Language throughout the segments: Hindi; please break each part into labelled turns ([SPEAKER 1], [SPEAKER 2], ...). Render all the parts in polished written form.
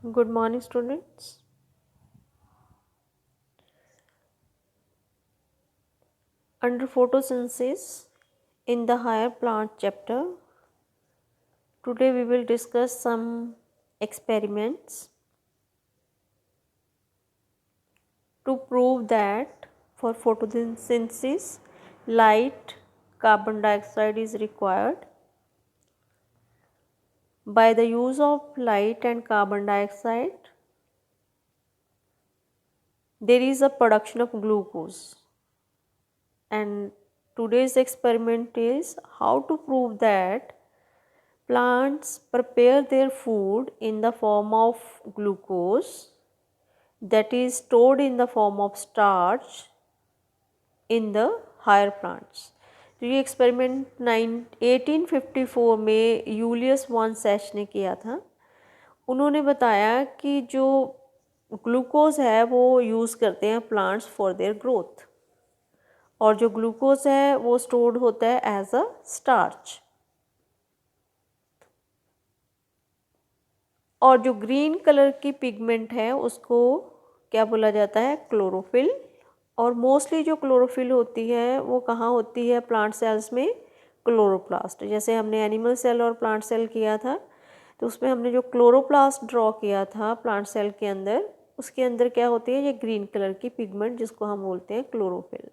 [SPEAKER 1] Good morning, students. Under photosynthesis in the higher plant chapter, today we will discuss some experiments to prove that for photosynthesis, light, carbon dioxide is required. By the use of light and carbon dioxide, there is a production of glucose. And today's experiment is how to prove that plants prepare their food in the form of glucose that is stored in the form of starch in the higher plants. तो ये एक्सपेरिमेंट 1854 में यूलियस वॉन सैच ने किया था। उन्होंने बताया कि जो ग्लूकोज है वो यूज़ करते हैं प्लांट्स फॉर देयर ग्रोथ, और जो ग्लूकोज है वो स्टोर्ड होता है एज अ स्टार्च। और जो ग्रीन कलर की पिगमेंट है उसको क्या बोला जाता है? क्लोरोफिल। और मोस्टली जो क्लोरोफिल होती है वो कहाँ होती है प्लांट सेल्स में? क्लोरोप्लास्ट। जैसे हमने एनिमल सेल और प्लांट सेल किया था, तो उसमें हमने जो क्लोरोप्लास्ट ड्रॉ किया था प्लांट सेल के अंदर, उसके अंदर क्या होती है? ये ग्रीन कलर की पिगमेंट जिसको हम बोलते हैं क्लोरोफिल।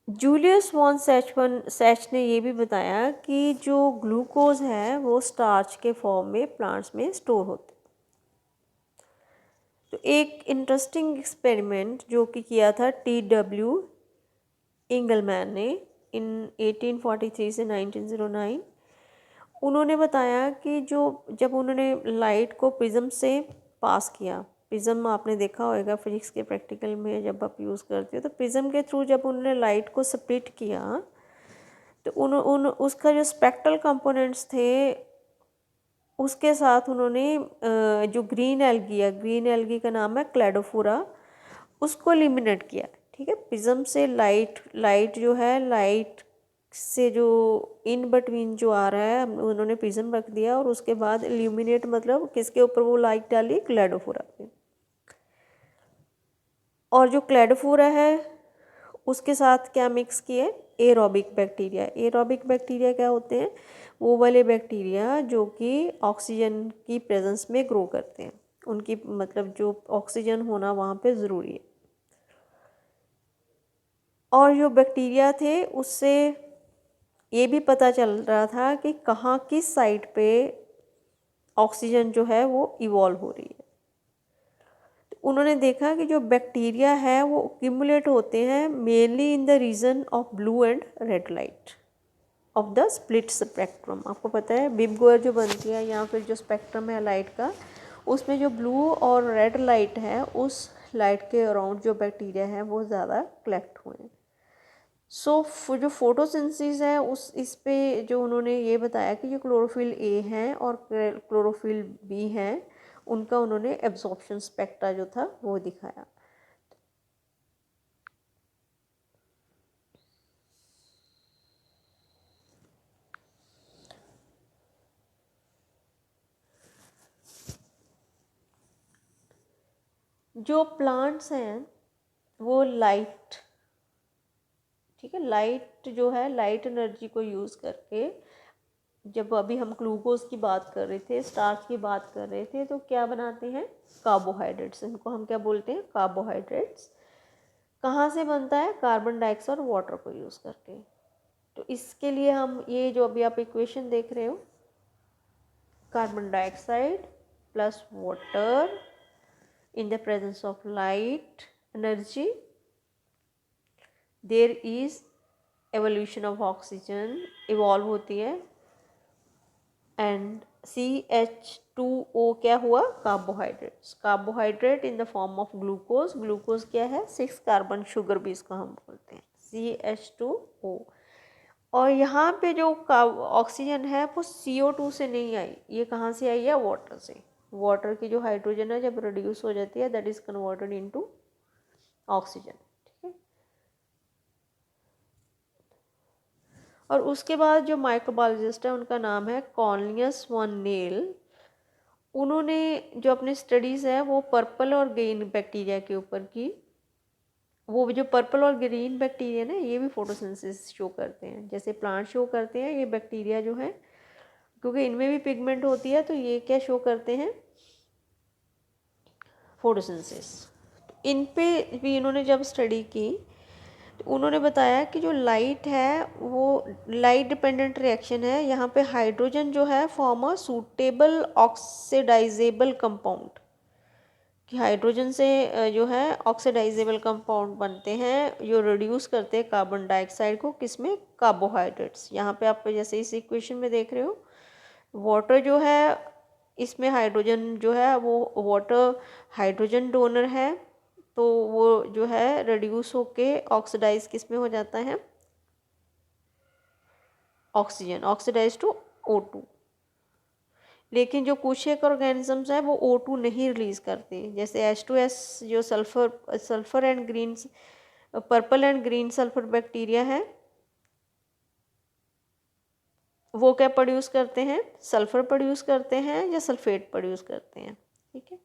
[SPEAKER 1] जूलियस वॉन सैच ने ये भी बताया कि जो ग्लूकोज है वो स्टार्च के फॉर्म में प्लांट्स में स्टोर होते हैं। तो एक इंटरेस्टिंग एक्सपेरिमेंट जो कि किया था T.W. इंगलमैन ने इन 1843 से 1909, उन्होंने बताया कि जब उन्होंने लाइट को प्रिज्म से पास किया, प्रिज्म आपने देखा होगा फिजिक्स के प्रैक्टिकल में जब आप यूज़ करते हो, तो प्रिज्म के थ्रू जब उन्होंने लाइट को स्प्लिट किया तो उसका जो स्पेक्ट्रल कंपोनेंट्स थे उसके साथ उन्होंने जो ग्रीन एल्गी का नाम है क्लेडोफोरा, उसको एलिमिनेट किया। ठीक है, प्रिज्म से लाइट जो है, लाइट से जो इन बिटवीन जो आ रहा है उन्होंने प्रिज्म रख दिया, और उसके बाद एल्यूमिनेट मतलब किसके ऊपर वो लाइट डाली? क्लेडोफोरा पे। और जो क्लेडोफोरा है उसके साथ क्या मिक्स किए? Aerobic bacteria. एरोबिक बैक्टीरिया क्या होते हैं? वो वाले बैक्टीरिया जो कि ऑक्सीजन की प्रेजेंस में ग्रो करते हैं, उनकी मतलब जो ऑक्सीजन होना वहाँ पे ज़रूरी है। और जो बैक्टीरिया थे उससे ये भी पता चल रहा था कि कहाँ किस साइड पे ऑक्सीजन जो है वो इवॉल्व हो रही है। तो उन्होंने देखा कि जो बैक्टीरिया है वो एक्यूमुलेट होते हैं mainly in the region of blue and red light of the split spectrum. आपको पता है बिग गोयर जो बनती है या फिर जो स्पेक्ट्रम है लाइट का, उसमें जो ब्लू और रेड लाइट है उस लाइट के अराउंड जो बैक्टीरिया है वो ज़्यादा कलेक्ट हुए हैं। जो फोटोसिंथेसिस है इस पे जो उन्होंने ये बताया कि जो क्लोरोफिल ए हैं और क्लोरोफिल बी हैं, उनका उन्होंने एब्जॉर्प्शन स्पेक्ट्रा जो था वो दिखाया। जो प्लांट्स हैं वो लाइट, ठीक है, लाइट जो है, लाइट एनर्जी को यूज़ करके, जब अभी हम ग्लूकोज की बात कर रहे थे, स्टार्च की बात कर रहे थे, तो क्या बनाते हैं? कार्बोहाइड्रेट्स। इनको हम क्या बोलते हैं? कार्बोहाइड्रेट्स। कहाँ से बनता है? कार्बन डाइऑक्साइड और वाटर को यूज़ करके। तो इसके लिए हम ये जो अभी आप इक्वेशन देख रहे हो, carbon dioxide plus water in the presence of light energy, there is evolution of oxygen, evolve होती है, एंड CH2O क्या हुआ? Carbohydrates. Carbohydrate in the form of glucose. Glucose क्या है? 6 कार्बन शुगर भी इसको हम बोलते हैं, CH2O। और यहाँ पे जो ऑक्सीजन है वो CO2 से नहीं आई, ये कहाँ से आई है? वाटर से। वाटर की जो हाइड्रोजन है जब रिड्यूस हो जाती है that is converted into oxygen. ठीक है, और उसके बाद जो माइक्रोबायोलॉजिस्ट है उनका नाम है कॉर्नियस वन नेल। उन्होंने जो अपनी स्टडीज़ है वो पर्पल और ग्रीन बैक्टीरिया के ऊपर की। वो जो पर्पल और ग्रीन बैक्टीरिया ना ये भी फोटोसिंथेसिस शो करते हैं, जैसे प्लांट शो करते हैं, ये बैक्टीरिया जो है क्योंकि इनमें भी पिगमेंट होती है तो ये क्या शो करते हैं, फोटोसिंथेसिस। इन पे भी इन्होंने जब स्टडी की तो उन्होंने बताया कि जो लाइट है वो लाइट डिपेंडेंट रिएक्शन है। यहाँ पे हाइड्रोजन जो है form a suitable oxidisable compound, कि हाइड्रोजन से जो है ऑक्सीडाइजेबल कंपाउंड बनते हैं जो रिड्यूस करते हैं कार्बन डाइऑक्साइड को, किसमें, कार्बोहाइड्रेट्स। यहाँ पे आप जैसे इस इक्वेशन में देख रहे हो वाटर जो है इसमें हाइड्रोजन जो है वो वाटर हाइड्रोजन डोनर है, तो वो जो है रिड्यूस होके ऑक्सीडाइज किस में हो जाता है, ऑक्सीजन, ऑक्सीडाइज टू O2। लेकिन जो कुछ एक ऑर्गेनिजम्स हैं वो O2 नहीं रिलीज करते, जैसे H2S जो sulphur and green purple and green sulphur bacteria है वो क्या प्रोड्यूस करते हैं, सल्फर प्रोड्यूस करते हैं या सल्फेट प्रोड्यूस करते हैं, ठीक है,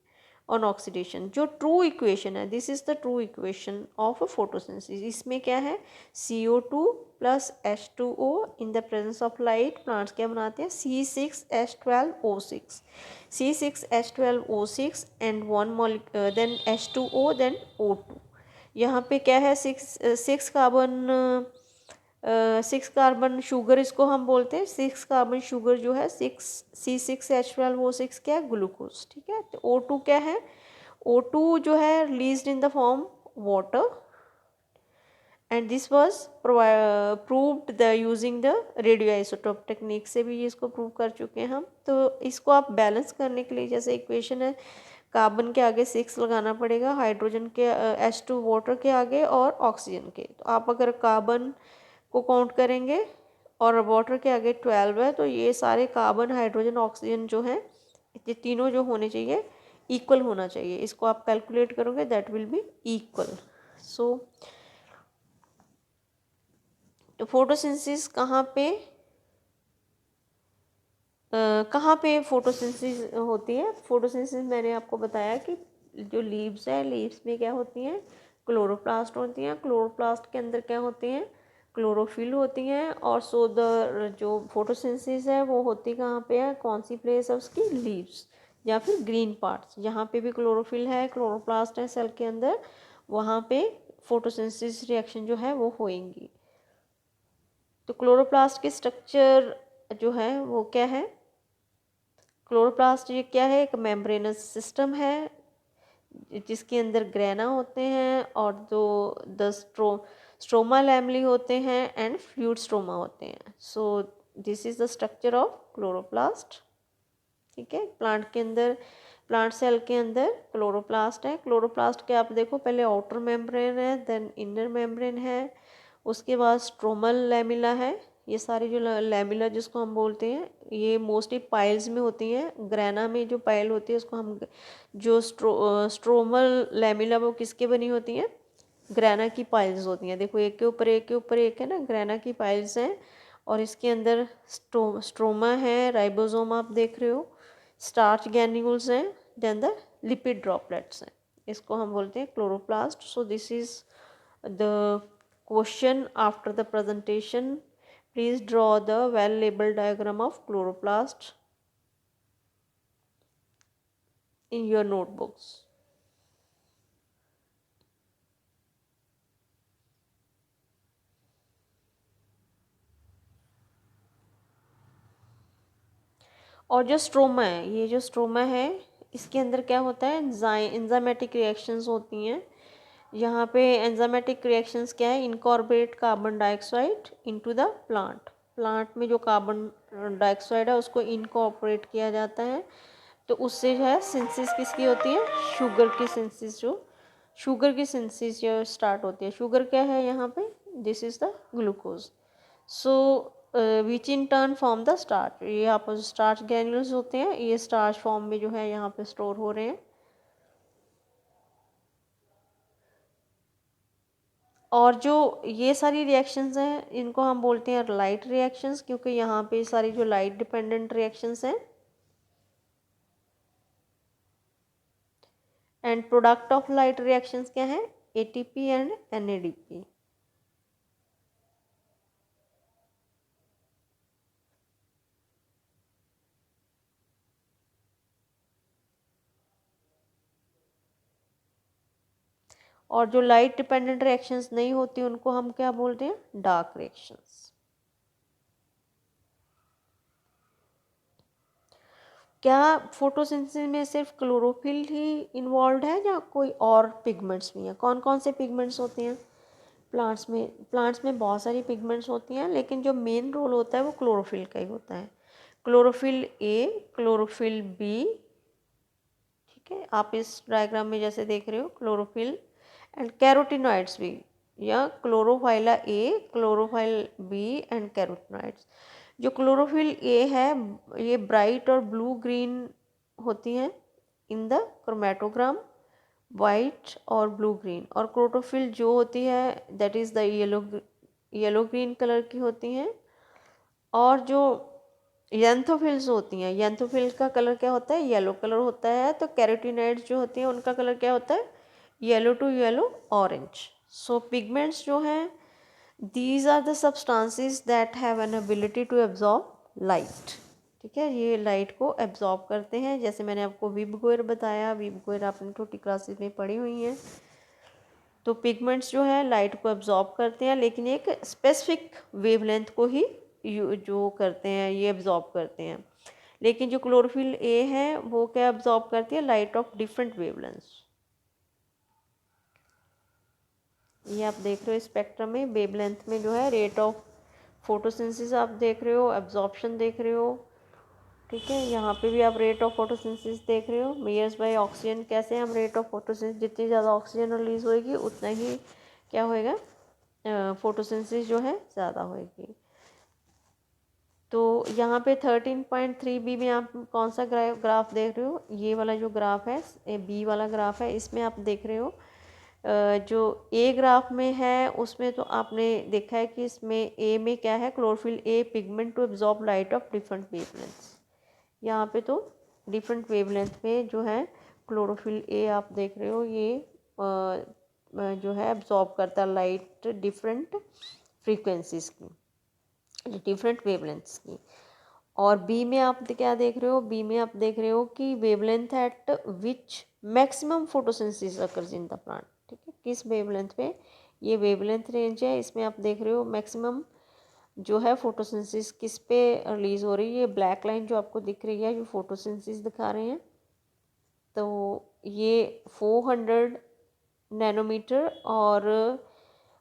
[SPEAKER 1] ऑन ऑक्सीडेशन। जो ट्रू इक्वेशन है, this is the true equation of a photosynthesis. इसमें क्या है, CO2 plus H2O in the presence of light plants क्या बनाते हैं, C6H12O6, C6H12O6 and one then H2O then O2। यहाँ पे क्या है, सिक्स कार्बन शुगर इसको हम बोलते हैं, 6 कार्बन शुगर जो है C6H12O6 क्या है, ग्लूकोज, ठीक है। तो O2 क्या है, O2 जो है released in the form water and this was proved the using the radio isotope technique से भी इसको प्रूव कर चुके हैं हम। तो इसको आप बैलेंस करने के लिए जैसे इक्वेशन है, कार्बन के आगे 6 लगाना पड़ेगा, हाइड्रोजन के H2 वाटर के आगे और ऑक्सीजन के। तो आप अगर कार्बन को काउंट करेंगे और वाटर के आगे 12 है तो ये सारे कार्बन हाइड्रोजन ऑक्सीजन जो है ये तीनों जो होने चाहिए इक्वल होना चाहिए। इसको आप कैलकुलेट करोगे that will be equal. So photosynthesis कहाँ पे फोटोसिंथेसिस होती है। फोटोसिंथेसिस मैंने आपको बताया कि जो लीव्स है, लीव्स में क्या होती हैं, क्लोरोप्लास्ट होती हैं। क्लोरोप्लास्ट के अंदर क्या होती हैं, क्लोरोफिल होती हैं। और सो द जो फोटोसिंथेसिस है वो होती कहाँ पे है, कौन सी प्लेस है उसकी, लीव्स या फिर ग्रीन पार्ट्स, जहाँ पे भी क्लोरोफिल है, क्लोरोप्लास्ट है सेल के अंदर, वहाँ पे फोटोसिंथेसिस रिएक्शन जो है वो होएंगी। तो क्लोरोप्लास्ट की स्ट्रक्चर जो है वो क्या है, क्लोरोप्लास्ट ये क्या है, एक मेम्ब्रेनस सिस्टम है जिसके अंदर ग्रेना होते हैं और जो द स्ट्रोमा लैमली होते हैं एंड फ्लूइड स्ट्रोमा होते हैं। So this is the structure of chloroplast, ठीक है। प्लांट के अंदर, प्लांट सेल के अंदर क्लोरोप्लास्ट है। क्लोरोप्लास्ट के आप देखो पहले आउटर मेम्ब्रेन है, देन इनर मेम्ब्रेन है, उसके बाद स्ट्रोमल लैमिला है। ये सारी जो लैमिला जिसको हम बोलते हैं ये मोस्टली पाइल्स में होती हैं। ग्रेना में जो पाइल होती है उसको हम जो स्ट्रोमल लैमिला वो किसके बनी होती हैं, ग्रेना की पाइल्स होती हैं। देखो एक के ऊपर एक के ऊपर एक है ना, ग्रेना की पाइल्स हैं। और इसके अंदर स्ट्रोमा है, राइबोसोम आप देख रहे हो, स्टार्च ग्रैन्यूल्स हैं, देन द लिपिड ड्रॉपलेट्स हैं। इसको हम बोलते हैं chloroplast. So this is the question after the presentation. Please draw the well labeled diagram of chloroplast in your notebooks. और जो स्ट्रोमा है, ये जो स्ट्रोमा है इसके अंदर क्या होता है, एंजाइमेटिक रिएक्शंस होती हैं। यहाँ पे एंजाइमेटिक रिएक्शंस क्या है, incorporate carbon dioxide into the plant. Plant में जो कार्बन डाइऑक्साइड है उसको इनकॉर्पोरेट किया जाता है, तो उससे जो है सिंथेसिस किसकी होती है, शुगर की सिंथेसिस, जो शुगर की सिंथेसिस जो स्टार्ट होती है। शुगर क्या है यहाँ पे, this is the glucose. So which in turn form the starch. ये यहाँ पर स्टार्च ग्रैन्यूल्स होते हैं, ये स्टार्च फॉर्म में जो है यहाँ पे स्टोर हो रहे हैं। और जो ये सारी रिएक्शंस हैं इनको हम बोलते हैं लाइट रिएक्शंस, क्योंकि यहाँ पे सारी जो लाइट डिपेंडेंट रिएक्शंस हैं। And product of light reactions क्या है? ATP and NADP. और जो लाइट डिपेंडेंट रिएक्शंस नहीं होती उनको हम क्या बोलते हैं? Dark reactions. क्या फोटोसिंथेसिस में सिर्फ क्लोरोफिल ही इन्वॉल्व है या कोई और पिगमेंट्स भी हैं? कौन कौन से पिगमेंट्स होते हैं प्लांट्स में बहुत सारी पिगमेंट्स होती हैं, लेकिन जो मेन रोल होता है वो क्लोरोफिल का ही होता है। क्लोरोफिल ए, क्लोरोफिल बी, ठीक है, आप इस डायग्राम में जैसे देख रहे हो क्लोरोफिल एंड कैरोटिनॉइड्स भी, या क्लोरोफाइला ए, क्लोरोफाइल बी एंड कैरोटिनॉइड्स। जो क्लोरोफिल ए है ये ब्राइट और ब्लू ग्रीन होती हैं इन द क्रोमेटोग्राम, वाइट और ब्लू ग्रीन। और क्लोरोफिल जो होती है that is the yellow green colour की होती हैं। और जो येंथोफिल्स होती हैं, येंथोफिल का कलर क्या होता है? येलो कलर होता है। तो कैरोटिनॉइड्स जो होती हैं उनका कलर क्या होता है? Yellow to yellow orange. So pigments जो हैं these are the substances that have an ability to absorb light. ठीक है, ये लाइट को एब्जॉर्ब करते हैं। जैसे मैंने आपको विबगोयर बताया, विबगोयर आपने छोटी क्लासेस में पढ़ी हुई हैं। तो पिगमेंट्स जो है लाइट को एब्जॉर्ब करते हैं, लेकिन एक स्पेसिफिक वेवलेंथ को ही जो करते हैं, ये एब्जॉर्ब करते हैं। लेकिन जो क्लोरोफिल ए है वो क्या एब्जॉर्ब करती है? Light of different wavelengths. ये आप देख रहे हो स्पेक्ट्रम में वेवलेंथ में जो है रेट ऑफ फोटोसिंथेसिस आप देख रहे हो, एब्जॉर्प्शन देख रहे हो। ठीक है, यहाँ पे भी आप रेट ऑफ फोटोसिंथेसिस देख रहे हो, मेजर्स बाय ऑक्सीजन। कैसे हम रेट ऑफ फोटोसिंथेसिस, जितनी ज़्यादा ऑक्सीजन रिलीज होएगी उतना ही क्या होएगा? फोटोसिंथेसिस जो है ज़्यादा होएगी। तो यहाँ पे 13.3 बी में आप कौन सा ग्राफ देख रहे हो? ये वाला जो ग्राफ है बी वाला ग्राफ है, इसमें आप देख रहे हो जो ए ग्राफ में है उसमें तो आपने देखा है कि इसमें ए में क्या है? Chlorophyll A pigment to absorb light of different wavelengths. यहाँ पे तो डिफरेंट वेवलेंथ में जो है क्लोरोफिल ए आप देख रहे हो ये जो है एब्जॉर्ब करता है लाइट डिफरेंट फ्रीक्वेंसीज की, डिफरेंट वेवलेंथ्स की। और बी में आप क्या देख रहे हो? बी में आप देख रहे हो कि wavelength eight which maximum photosynthesis occurs in the plant. ठीक है, किस वेवलेंथ पे? ये वेवलेंथ रेंज है, इसमें आप देख रहे हो मैक्सिमम जो है फोटोसिंथेसिस किस पे रिलीज हो रही है। ये ब्लैक लाइन जो आपको दिख रही है ये फोटोसिंथेसिस दिखा रहे हैं। तो ये 400 नैनोमीटर और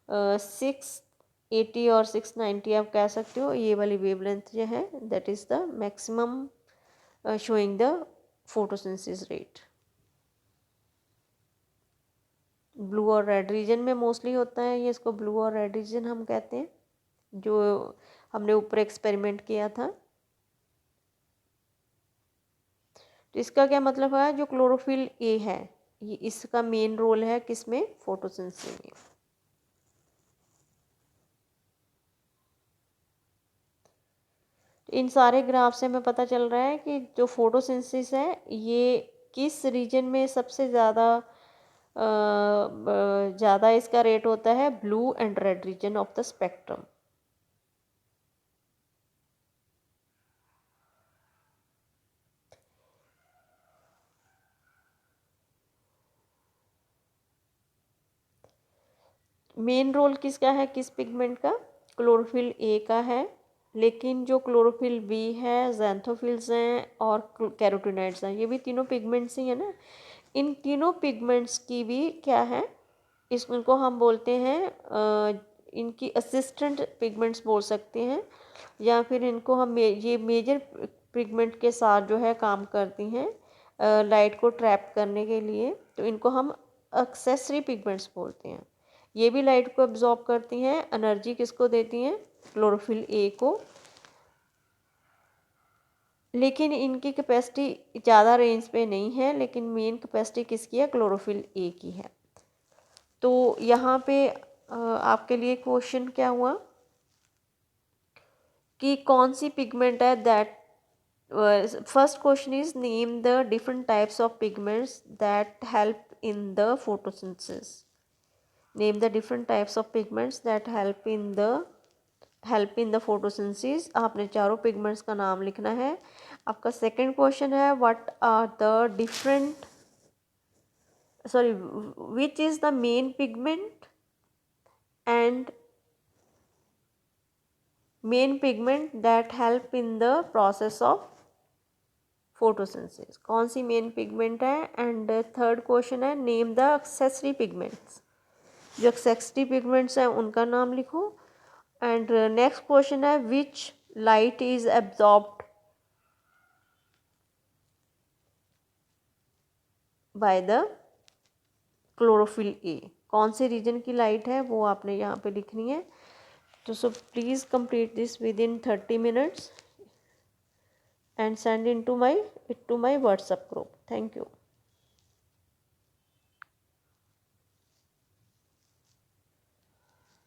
[SPEAKER 1] 680 और 690 आप कह सकते हो, ये वाली वेवलेंथ जो है that is the maximum showing the photosynthesis rate. Blue और रेड रीजन में मोस्टली होता है ये, इसको ब्लू और रेड रीजन हम कहते हैं, जो हमने ऊपर एक्सपेरिमेंट किया था। तो इसका क्या मतलब है? जो क्लोरोफिल ए है ये इसका मेन रोल है किसमें? फोटोसिंथेसिस में। तो इन सारे ग्राफ से हमें पता चल रहा है कि जो फोटोसिंथेसिस है ये किस रीजन में सबसे ज़्यादा इसका रेट होता है? Blue and red region of the spectrum. Main role किसका है? किस पिगमेंट का? क्लोरोफिल ए का है। लेकिन जो क्लोरोफिल बी है, ज़ैंथोफिल्स हैं और कैरोटिनॉइड्स हैं, ये भी तीनों पिगमेंट्स ही है ना। इन तीनों पिगमेंट्स की भी क्या है? इनको हम बोलते हैं इनकी असिस्टेंट पिगमेंट्स बोल सकते हैं, या फिर इनको हम ये मेजर पिगमेंट के साथ जो है काम करती हैं लाइट को ट्रैप करने के लिए। तो इनको हम एक्सेसरी पिगमेंट्स बोलते हैं। ये भी लाइट को एब्जॉर्ब करती हैं। एनर्जी किसको देती हैं? क्लोरोफिल ए को। लेकिन इनकी कैपेसिटी ज़्यादा रेंज पे नहीं है, लेकिन मेन कैपेसिटी किसकी है? क्लोरोफिल ए की है। तो यहाँ पे आपके लिए क्वेश्चन क्या हुआ कि कौन सी पिगमेंट है that first question is name the different types of pigments that help in the photosynthesis. Name the different types of pigments that help in the photosynthesis. आपने चारों पिगमेंट्स का नाम लिखना है। आपका सेकंड क्वेश्चन है what are the different which is the main pigment and main pigment that help in the process of photosynthesis. कौन सी मेन पिगमेंट है। एंड थर्ड क्वेश्चन है नेम द एक्सेसरी पिगमेंट्स। जो एक्सेसरी पिगमेंट्स हैं उनका नाम लिखो। एंड नेक्स्ट क्वेश्चन है which light is absorbed by the chlorophyll A. कौन से रीजन की लाइट है वो आपने यहाँ पे लिखनी है। तो so please complete this with in 30 minutes and send it to my WhatsApp group. Thank you.